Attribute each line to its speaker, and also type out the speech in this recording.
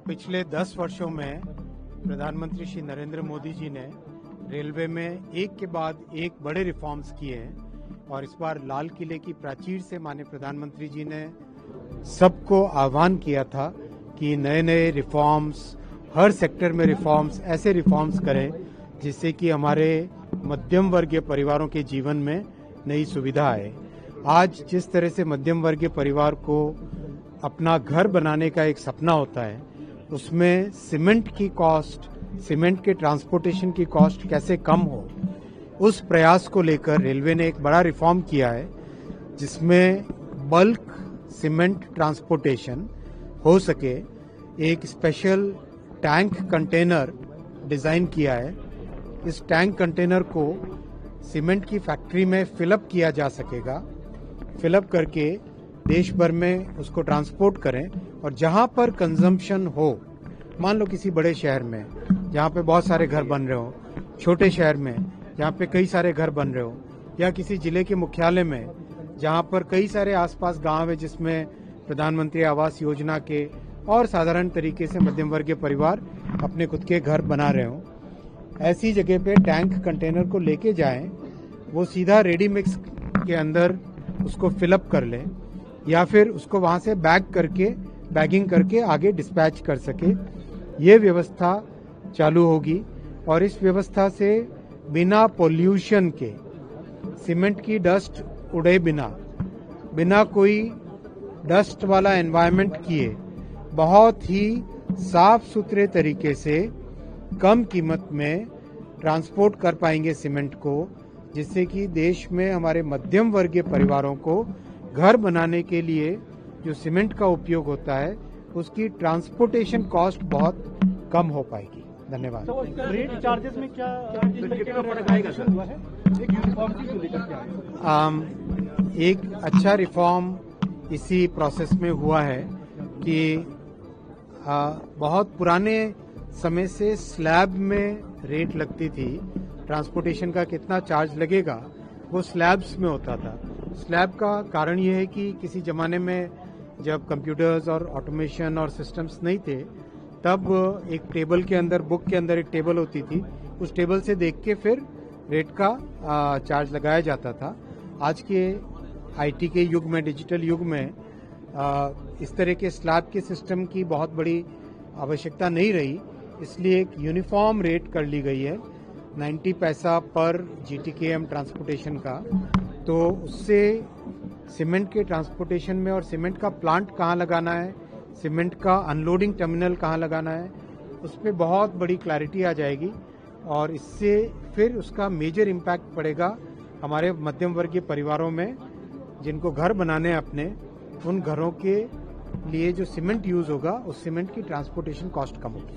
Speaker 1: पिछले 10 वर्षों में प्रधानमंत्री श्री नरेंद्र मोदी जी ने रेलवे में एक के बाद एक बड़े रिफॉर्म्स किए हैं और इस बार लाल किले की प्राचीर से माननीय प्रधानमंत्री जी ने सबको आह्वान किया था कि नए नए रिफॉर्म्स, हर सेक्टर में रिफॉर्म्स, ऐसे रिफॉर्म्स करें जिससे कि हमारे मध्यम वर्गीय परिवारों के जीवन में नई सुविधा आए। आज जिस तरह से मध्यम वर्गीय परिवार को अपना घर बनाने का एक सपना होता है, उसमें सीमेंट की कॉस्ट, सीमेंट के ट्रांसपोर्टेशन की कॉस्ट कैसे कम हो, उस प्रयास को लेकर रेलवे ने एक बड़ा रिफॉर्म किया है जिसमें बल्क सीमेंट ट्रांसपोर्टेशन हो सके। एक स्पेशल टैंक कंटेनर डिजाइन किया है। इस टैंक कंटेनर को सीमेंट की फैक्ट्री में फिलअप किया जा सकेगा। फिलअप करके देश भर में उसको ट्रांसपोर्ट करें और जहां पर कंजम्पशन हो, मान लो किसी बड़े शहर में जहां पे बहुत सारे घर बन रहे हो, छोटे शहर में जहां पे कई सारे घर बन रहे हो, या किसी जिले के मुख्यालय में जहां पर कई सारे आसपास गांव है जिसमें प्रधानमंत्री आवास योजना के और साधारण तरीके से मध्यम वर्गीय परिवार अपने खुद के घर बना रहे हो, ऐसी जगह पे टैंक कंटेनर को लेके जाएं, वो सीधा रेडी मिक्स के अंदर उसको फिलअप कर लें या फिर उसको वहां से बैगिंग करके आगे डिस्पैच कर सके। ये व्यवस्था चालू होगी और इस व्यवस्था से बिना पोल्यूशन के, सीमेंट की डस्ट उड़े बिना कोई डस्ट वाला एनवायरनमेंट किए, बहुत ही साफ सुथरे तरीके से कम कीमत में ट्रांसपोर्ट कर पाएंगे सीमेंट को, जिससे कि देश में हमारे मध्यम वर्गीय परिवारों को घर बनाने के लिए जो सीमेंट का उपयोग होता है उसकी ट्रांसपोर्टेशन कॉस्ट बहुत कम हो पाएगी। धन्यवाद।
Speaker 2: रेट चार्जेस में क्या फर्क आएगा सर? एक यूनिफॉर्मिटी को लेकर क्या?
Speaker 1: एक अच्छा रिफॉर्म इसी प्रोसेस में हुआ है कि बहुत पुराने समय से स्लैब में रेट लगती थी, ट्रांसपोर्टेशन का कितना चार्ज लगेगा वो स्लैब्स में होता था। स्लैब का कारण ये है कि किसी जमाने में जब कंप्यूटर्स और ऑटोमेशन और सिस्टम्स नहीं थे, तब एक टेबल के अंदर, बुक के अंदर एक टेबल होती थी, उस टेबल से देख के फिर रेट का चार्ज लगाया जाता था। आज के आईटी के युग में, डिजिटल युग में इस तरह के स्लैब के सिस्टम की बहुत बड़ी आवश्यकता नहीं रही, इसलिए एक यूनिफॉर्म रेट कर ली गई है 90 पैसा पर GTKM ट्रांसपोर्टेशन का। तो उससे सीमेंट के ट्रांसपोर्टेशन में और सीमेंट का प्लांट कहाँ लगाना है, सीमेंट का अनलोडिंग टर्मिनल कहाँ लगाना है, उस पर बहुत बड़ी क्लैरिटी आ जाएगी और इससे फिर उसका मेजर इम्पैक्ट पड़ेगा हमारे मध्यम वर्गीय परिवारों में, जिनको घर बनाने हैं अपने, उन घरों के लिए जो सीमेंट यूज होगा उस सीमेंट की ट्रांसपोर्टेशन कॉस्ट कम होगी।